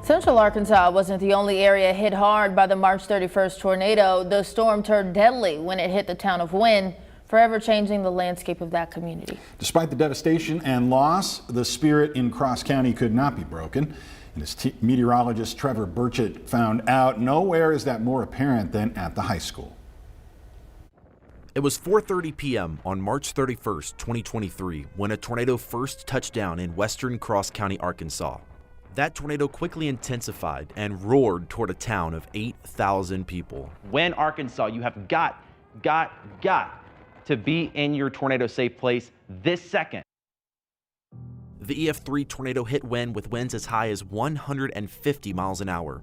Central Arkansas wasn't the only area hit hard by the March 31st tornado. The storm turned deadly when it hit the town of Wynne, forever changing the landscape of that community. Despite the devastation and loss, the spirit in Cross County could not be broken. And as meteorologist Trevor Burchett found out, nowhere is that more apparent than at the high school. It was 4:30 p.m. on March 31st, 2023, when a tornado first touched down in western Cross County, Arkansas. That tornado quickly intensified and roared toward a town of 8,000 people. Wynne, Arkansas, you have got to be in your tornado safe place this second. The EF3 tornado hit Wynne with winds as high as 150 miles an hour.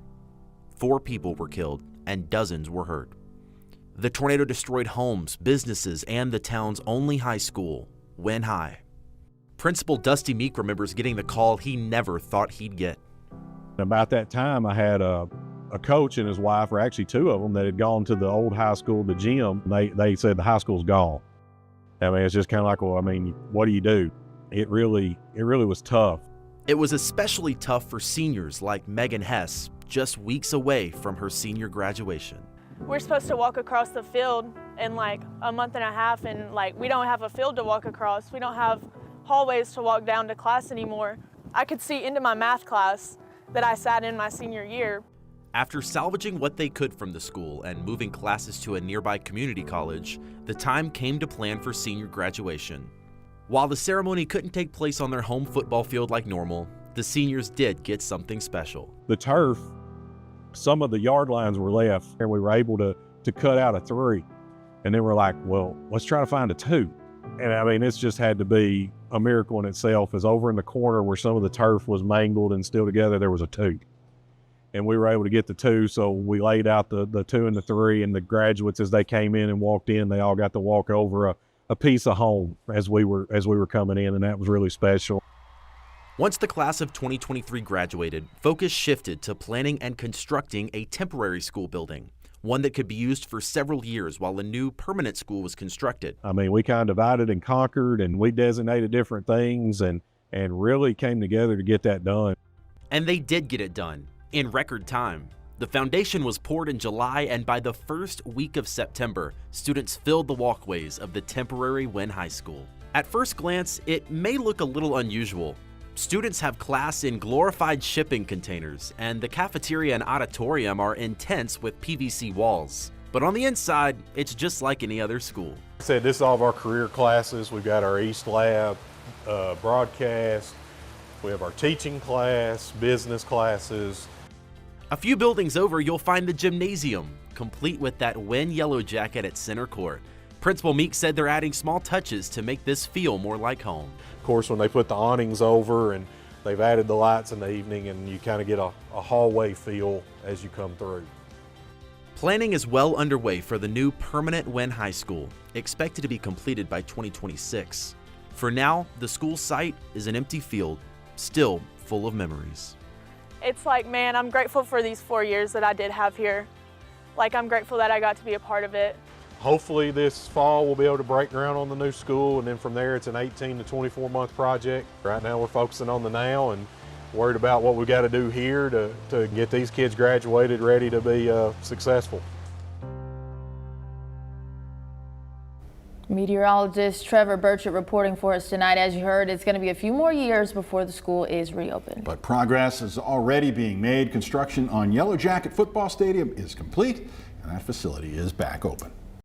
4 people were killed and dozens were hurt. The tornado destroyed homes, businesses, and the town's only high school, Wynne High. Principal Dusty Meek remembers getting the call he never thought he'd get. About that time, I had a coach and his wife, or actually 2 of them, that had gone to the old high school, the gym. They said the high school's gone. I mean, it's just kind of like, well, I mean, what do you do? It really was tough. It was especially tough for seniors like Megan Hess, just weeks away from her senior graduation. We're supposed to walk across the field in like a month and a half, and like we don't have a field to walk across. We don't have hallways to walk down to class anymore. I could see into my math class that I sat in my senior year. After salvaging what they could from the school and moving classes to a nearby community college, the time came to plan for senior graduation. While the ceremony couldn't take place on their home football field like normal, the seniors did get something special. The turf, some of the yard lines were left, and we were able to cut out a 3. And then we're like, well, let's try to find a 2. And I mean, it's just had to be a miracle in itself, as over in the corner where some of the turf was mangled and still together, there was a 2. And we were able to get the 2, so we laid out the 2 and the 3, and the graduates, as they came in and walked in, they all got to walk over a piece of home as we were coming in, and that was really special. Once the class of 2023 graduated, focus shifted to planning and constructing a temporary school building, one that could be used for several years while a new permanent school was constructed. I mean, we kind of divided and conquered, and we designated different things and really came together to get that done. And they did get it done in record time. The foundation was poured in July, and by the first week of September, students filled the walkways of the temporary Wynne High School. At first glance, it may look a little unusual. Students have class in glorified shipping containers, and the cafeteria and auditorium are intense with PVC walls. But on the inside, it's just like any other school. I said, this is all of our career classes. We've got our East Lab, broadcast. We have our teaching class, business classes. A few buildings over, you'll find the gymnasium, complete with that Wynne yellow jacket at center court. Principal Meek said they're adding small touches to make this feel more like home. Of course, when they put the awnings over and they've added the lights in the evening, and you kind of get a hallway feel as you come through. Planning is well underway for the new permanent Wynne High School, expected to be completed by 2026. For now, the school site is an empty field, still full of memories. It's like, man, I'm grateful for these 4 years that I did have here. Like, I'm grateful that I got to be a part of it. Hopefully this fall we'll be able to break ground on the new school, and then from there it's an 18 to 24 month project. Right now we're focusing on the now and worried about what we got to do here to get these kids graduated, ready to be successful. Meteorologist Trevor Burchett reporting for us tonight. As you heard, it's going to be a few more years before the school is reopened. But progress is already being made. Construction on Yellow Jacket Football Stadium is complete, and that facility is back open.